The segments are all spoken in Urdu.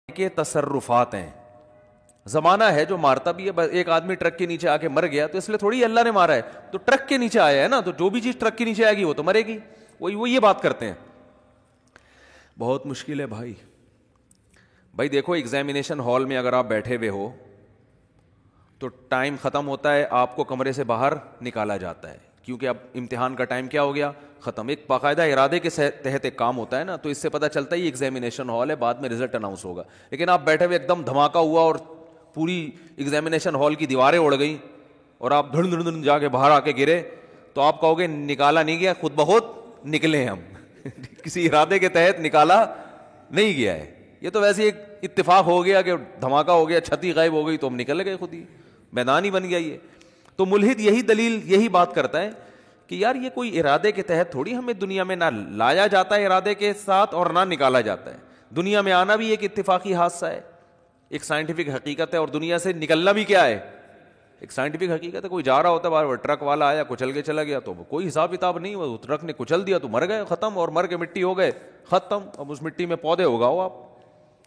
کے تصرفات ہیں. زمانہ ہے جو مارتا بھی ہے. ایک آدمی ٹرک کے نیچے آ کے مر گیا تو اس لیے تھوڑی اللہ نے مارا ہے, تو ٹرک کے نیچے آیا ہے نا, تو جو بھی چیز ٹرک کے نیچے آئے گی وہ تو مرے گی. وہ یہ بات کرتے ہیں. بہت مشکل ہے بھائی. بھائی دیکھو, ایگزامینیشن ہال میں اگر آپ بیٹھے ہوئے ہو تو ٹائم ختم ہوتا ہے, آپ کو کمرے سے باہر نکالا جاتا ہے کیونکہ اب امتحان کا ٹائم کیا ہو گیا, ختم. ایک باقاعدہ ارادے کے تحت ایک کام ہوتا ہے نا, تو اس سے پتہ چلتا ہے یہ ایگزامینیشن ہال ہے, بعد میں رزلٹ اناؤنس ہوگا. لیکن آپ بیٹھے ہوئے ایک دم دھماکہ ہوا اور پوری ایگزامینیشن ہال کی دیواریں اڑ گئیں اور آپ دھڑ دھڑ دھڑ جا کے باہر آ کے گرے, تو آپ کہو گے نکالا نہیں گیا, خود بخود نکلے ہم. کسی ارادے کے تحت نکالا نہیں گیا ہے. یہ تو ویسے ایک اتفاق ہو گیا کہ دھماکہ ہو گیا, چھتی غائب ہو گئی تو ہم نکل گئے, خود ہی میدان ہی بن گیا یہ. تو ملحد یہی دلیل, یہی بات کرتا ہے کہ یار یہ کوئی ارادے کے تحت تھوڑی ہمیں دنیا میں نہ لایا جاتا ہے ارادے کے ساتھ اور نہ نکالا جاتا ہے. دنیا میں آنا بھی ایک اتفاقی حادثہ ہے, ایک سائنٹیفک حقیقت ہے, اور دنیا سے نکلنا بھی کیا ہے, ایک سائنٹیفک حقیقت ہے. کوئی جا رہا ہوتا ہے باہر, ٹرک والا آیا کچل کے چلا گیا تو کوئی حساب کتاب نہیں, وہ ٹرک نے کچل دیا تو مر گئے, ختم, اور مر کے مٹی ہو گئے, ختم. اب اس مٹی میں پودے اگاؤ, آپ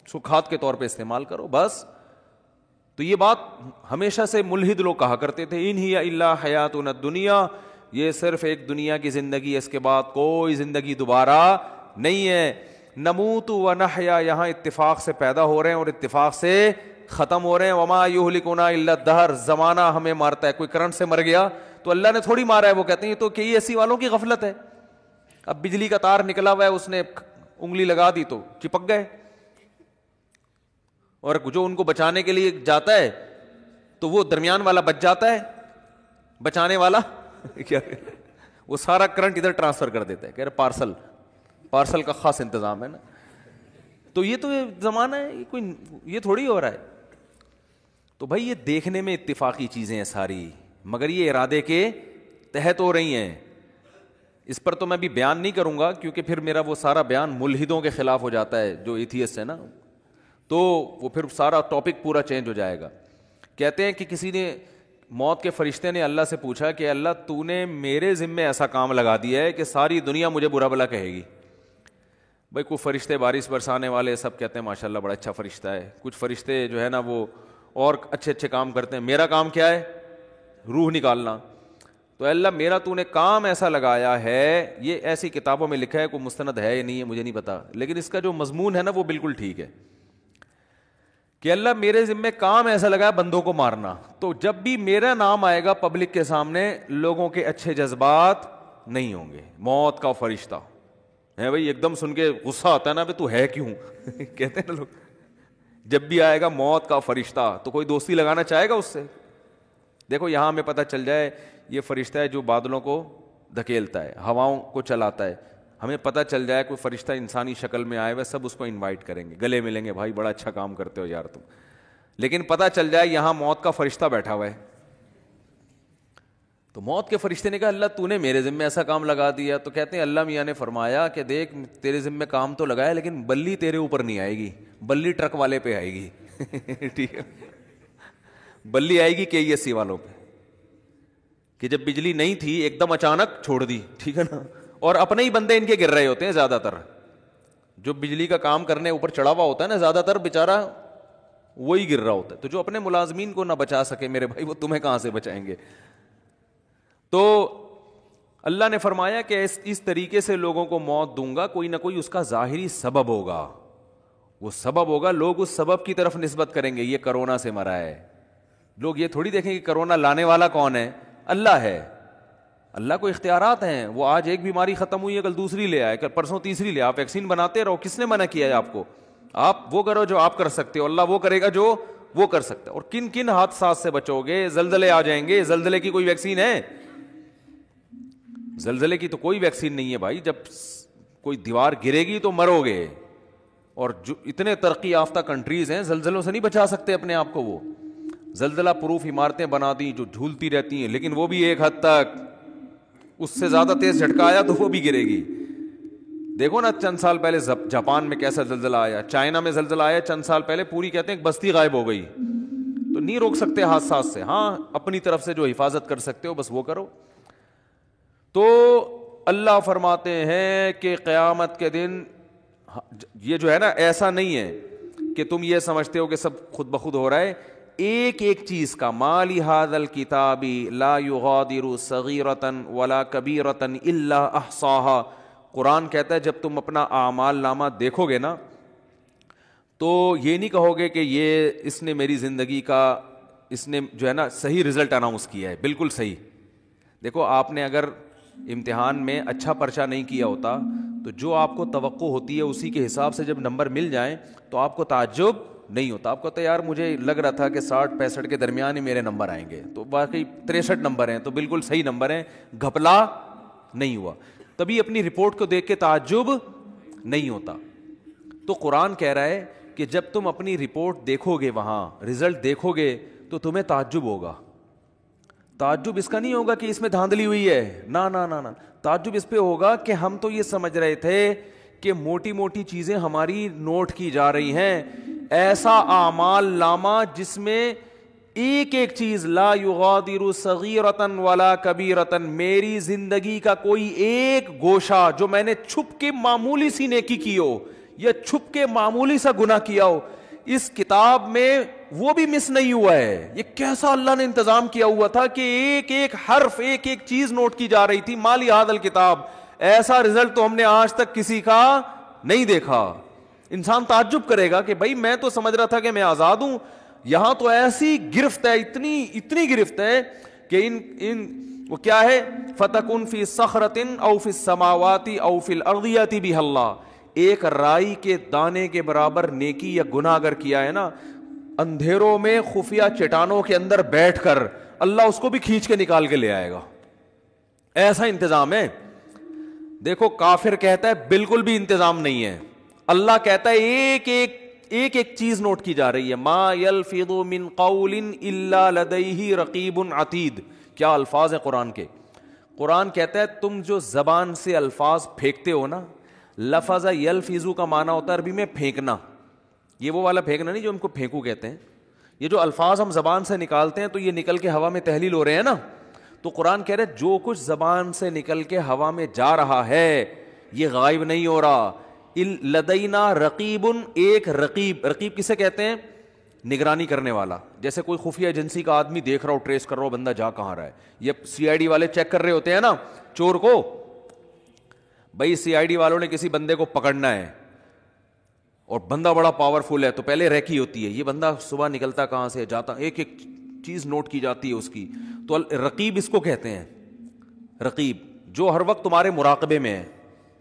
اس کو کھاد کے طور پہ استعمال کرو, بس. تو یہ بات ہمیشہ سے ملحد لوگ کہا کرتے تھے, ان ہی الا حیاتنا الدنیا, یہ صرف ایک دنیا کی زندگی ہے, اس کے بعد کوئی زندگی دوبارہ نہیں ہے. نموت و نحیا, یہاں اتفاق سے پیدا ہو رہے ہیں اور اتفاق سے ختم ہو رہے ہیں. وما یہلکنا الا الدہر, زمانہ ہمیں مارتا ہے. کوئی کرنٹ سے مر گیا تو اللہ نے تھوڑی مارا ہے, وہ کہتے ہیں یہ تو کئی ایسی والوں کی غفلت ہے. اب بجلی کا تار نکلا ہوا ہے, اس نے انگلی لگا دی تو چپک گئے, اور جو ان کو بچانے کے لیے جاتا ہے تو وہ درمیان والا بچ جاتا ہے, بچانے والا کیا وہ سارا کرنٹ ادھر ٹرانسفر کر دیتا ہے, کہہ رہے پارسل کا خاص انتظام ہے نا. تو یہ تو زمانہ ہے, یہ کوئی یہ تھوڑی ہو رہا ہے. تو بھائی یہ دیکھنے میں اتفاقی چیزیں ہیں ساری, مگر یہ ارادے کے تحت ہو رہی ہیں. اس پر تو میں بھی بیان نہیں کروں گا کیونکہ پھر میرا وہ سارا بیان ملحدوں کے خلاف ہو جاتا ہے جو ایتھیسٹ ہے نا, تو وہ پھر سارا ٹاپک پورا چینج ہو جائے گا. کہتے ہیں کہ کسی نے, موت کے فرشتے نے اللہ سے پوچھا کہ اللہ تو نے میرے ذمے ایسا کام لگا دیا ہے کہ ساری دنیا مجھے برا بھلا کہے گی. بھائی کچھ فرشتے بارش برسانے والے سب کہتے ہیں ماشاءاللہ بڑا اچھا فرشتہ ہے, کچھ فرشتے جو ہے نا وہ اور اچھے اچھے کام کرتے ہیں. میرا کام کیا ہے, روح نکالنا. تو اللہ میرا تو نے کام ایسا لگایا ہے, یہ ایسی کتابوں میں لکھا ہے, کوئی مستند ہے یا نہیں ہے مجھے نہیں پتا, لیکن اس کا جو مضمون ہے نا وہ بالکل ٹھیک ہے کہ اللہ میرے ذمہ کام ایسا لگا ہے بندوں کو مارنا. تو جب بھی میرا نام آئے گا پبلک کے سامنے, لوگوں کے اچھے جذبات نہیں ہوں گے. موت کا فرشتہ ہے بھائی, ایک دم سن کے غصہ آتا ہے نا, تو ہے کیوں کہتے ہیں نا لوگ, جب بھی آئے گا موت کا فرشتہ تو کوئی دوستی لگانا چاہے گا اس سے. دیکھو یہاں ہمیں پتہ چل جائے یہ فرشتہ ہے جو بادلوں کو دھکیلتا ہے, ہواؤں کو چلاتا ہے. ہمیں پتہ چل جائے کوئی فرشتہ انسانی شکل میں آئے ہوئے, سب اس کو انوائٹ کریں گے, گلے ملیں گے, بھائی بڑا اچھا کام کرتے ہو یار تم. لیکن پتہ چل جائے یہاں موت کا فرشتہ بیٹھا ہوا ہے, تو موت کے فرشتے نے کہا اللہ تو نے میرے ذمہ ایسا کام لگا دیا. تو کہتے ہیں اللہ میاں نے فرمایا کہ دیکھ تیرے ذمہ کام تو لگایا لیکن بلی تیرے اوپر نہیں آئے گی, بلی ٹرک والے پہ آئے گی. ٹھیک ہے, بلی آئے گی KESC والوں پہ, کہ جب بجلی نہیں تھی ایک دم اچانک چھوڑ دی, ٹھیک ہے نا, اور اپنے ہی بندے ان کے گر رہے ہوتے ہیں زیادہ تر. جو بجلی کا کام کرنے اوپر چڑھا ہوا ہوتا ہے نا زیادہ تر بیچارہ وہی گر رہا ہوتا ہے. تو جو اپنے ملازمین کو نہ بچا سکے میرے بھائی, وہ تمہیں کہاں سے بچائیں گے. تو اللہ نے فرمایا کہ اس طریقے سے لوگوں کو موت دوں گا, کوئی نہ کوئی اس کا ظاہری سبب ہوگا, وہ سبب ہوگا, لوگ اس سبب کی طرف نسبت کریں گے. یہ کرونا سے مرا ہے, لوگ یہ تھوڑی دیکھیں کہ کرونا لانے والا کون ہے, اللہ ہے. اللہ کو اختیارات ہیں, وہ آج ایک بیماری ختم ہوئی ہے کل دوسری لے آئے, کل پرسوں تیسری لے. آپ ویکسین بناتے رہو, کس نے منع کیا ہے آپ کو؟ آپ وہ کرو جو آپ کر سکتے ہو, اللہ وہ کرے گا جو وہ کر سکتا ہے. اور کن کن حادثات سے بچو گے, زلزلے آ جائیں گے, زلزلے کی کوئی ویکسین ہے؟ زلزلے کی تو کوئی ویکسین نہیں ہے بھائی, جب کوئی دیوار گرے گی تو مرو گے. اور جو اتنے ترقی یافتہ کنٹریز ہیں زلزلوں سے نہیں بچا سکتے اپنے آپ کو. وہ زلزلہ پروف عمارتیں بنا دی جو جھولتی رہتی ہیں, لیکن وہ بھی ایک حد تک, اس سے زیادہ تیز جھٹکا آیا تو وہ بھی گرے گی. دیکھو نا چند سال پہلے جاپان میں کیسا زلزلہ آیا, چائنا میں زلزلہ آیا چند سال پہلے, پوری کہتے ہیں بستی غائب ہو گئی. تو نہیں روک سکتے حادثات سے, ہاں اپنی طرف سے جو حفاظت کر سکتے ہو بس وہ کرو. تو اللہ فرماتے ہیں کہ قیامت کے دن یہ جو ہے نا ایسا نہیں ہے کہ تم یہ سمجھتے ہو کہ سب خود بخود ہو رہا ہے. ایک ایک چیز کا ما لہذا الکتاب لا یغادر صغیرۃ ولا کبیرۃ الا احصاها. قرآن کہتا ہے جب تم اپنا اعمال نامہ دیکھو گے نا تو یہ نہیں کہو گے کہ یہ اس نے میری زندگی کا اس نے جو ہے نا صحیح رزلٹ اناؤنس کیا ہے. بالکل صحیح. دیکھو آپ نے اگر امتحان میں اچھا پرچہ نہیں کیا ہوتا تو جو آپ کو توقع ہوتی ہے اسی کے حساب سے جب نمبر مل جائیں تو آپ کو تعجب نہیں ہوتا. آپ کو تو یار مجھے لگ رہا تھا کہ 60-65 کے درمیان ہی میرے نمبر آئیں گے, تو باقی 63 نمبر ہیں تو بالکل صحیح نمبر ہیں, گھپلا نہیں ہوا. تبھی اپنی رپورٹ کو دیکھ کے تعجب نہیں ہوتا. تو قرآن کہہ رہا ہے کہ جب تم اپنی رپورٹ دیکھو گے, وہاں رزلٹ دیکھو گے تو تمہیں تعجب ہوگا. تعجب اس کا نہیں ہوگا کہ اس میں دھاندلی ہوئی ہے, نا نا نا نا, تعجب اس پہ ہوگا کہ ہم تو یہ سمجھ رہے تھے کہ موٹی موٹی چیزیں ہماری نوٹ کی جا رہی ہیں, ایسا اعمال نامہ جس میں ایک ایک چیز لا یغادر صغیرۃ ولا کبیرۃ, میری زندگی کا کوئی ایک گوشہ جو میں نے چھپ کے معمولی سی نیکی کی ہو یا چھپ کے معمولی سا گناہ کیا ہو, اس کتاب میں وہ بھی مس نہیں ہوا ہے. یہ کیسا اللہ نے انتظام کیا ہوا تھا کہ ایک ایک حرف ایک ایک چیز نوٹ کی جا رہی تھی. ما لہذا الکتاب, ایسا رزلٹ تو ہم نے آج تک کسی کا نہیں دیکھا. انسان تعجب کرے گا کہ بھائی میں تو سمجھ رہا تھا کہ میں آزاد ہوں, یہاں تو ایسی گرفت ہے, اتنی گرفت ہے کہ وہ کیا ہے, فتکن فی صخرۃ او فی السماوات او فی الارض یأتی بہ اللہ. ایک رائی کے دانے کے برابر نیکی یا گناہ اگر کیا ہے نا, اندھیروں میں خفیہ چٹانوں کے اندر بیٹھ کر اللہ اس کو بھی کھینچ کے نکال کے لے آئے گا. ایسا انتظام ہے. دیکھو کافر کہتا ہے بالکل بھی انتظام نہیں ہے. اللہ کہتا ہے ایک ایک چیز نوٹ کی جا رہی ہے. ما یلفظ من قول الا لدیہ رقیب عتید. کیا الفاظ ہیں قرآن کے. قرآن کہتا ہے تم جو زبان سے الفاظ پھینکتے ہو نا, لفظ یلفظ کا معنی ہوتا ہے عربی میں پھینکنا. یہ وہ والا پھینکنا نہیں جو ہم کو پھینکو کہتے ہیں. یہ جو الفاظ ہم زبان سے نکالتے ہیں تو یہ نکل کے ہوا میں تحلیل ہو رہے ہیں نا. تو قرآن کہہ رہے جو کچھ زبان سے نکل کے ہوا میں جا رہا ہے یہ غائب نہیں ہو رہا. لدینا رقیب, ایک رقیب. رقیب کسے کہتے ہیں؟ نگرانی کرنے والا. جیسے کوئی خفیہ ایجنسی کا آدمی دیکھ رہا ہو, ٹریس کر رہا ہو بندہ جا کہاں رہا ہے. یہ CID والے چیک کر رہے ہوتے ہیں نا چور کو. بھائی CID والوں نے کسی بندے کو پکڑنا ہے اور بندہ بڑا پاورفل ہے تو پہلے ریکی ہوتی ہے, یہ بندہ صبح نکلتا کہاں سے جاتا, ایک ایک چیز نوٹ کی جاتی ہے اس کی. تو رقیب اس کو کہتے ہیں. رقیب جو ہر وقت تمہارے مراقبے میں ہے.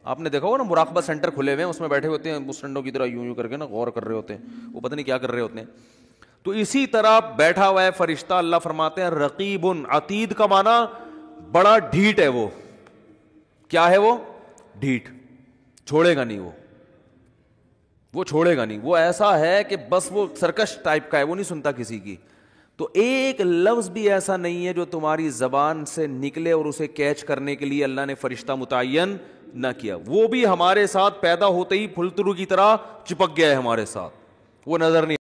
آپ نے دیکھا ہوگا نا مراقبہ سینٹر کھلے ہوئے ہیں, اس میں بیٹھے ہوتے ہیں مسٹنڈوں کی طرح یوں کر کے نا غور کر رہے ہوتے ہیں, وہ پتہ نہیں کیا کر رہے ہوتے ہیں. تو اسی طرح بیٹھا ہوا ہے فرشتہ. اللہ فرماتے ہیں رقیب عتید کا معنی بڑا ڈھیٹ ہے. وہ کیا ہے؟ وہ ڈھیٹ, چھوڑے گا نہیں, وہ چھوڑے گا نہیں. وہ ایسا ہے کہ بس وہ سرکش ٹائپ کا ہے, وہ نہیں سنتا کسی کی. تو ایک لفظ بھی ایسا نہیں ہے جو تمہاری زبان سے نکلے اور اسے کیچ کرنے کے لیے اللہ نے فرشتہ متعین نہ کیا. وہ بھی ہمارے ساتھ پیدا ہوتے ہی پھلترو کی طرح چپک گیا ہے ہمارے ساتھ, وہ نظر نہیں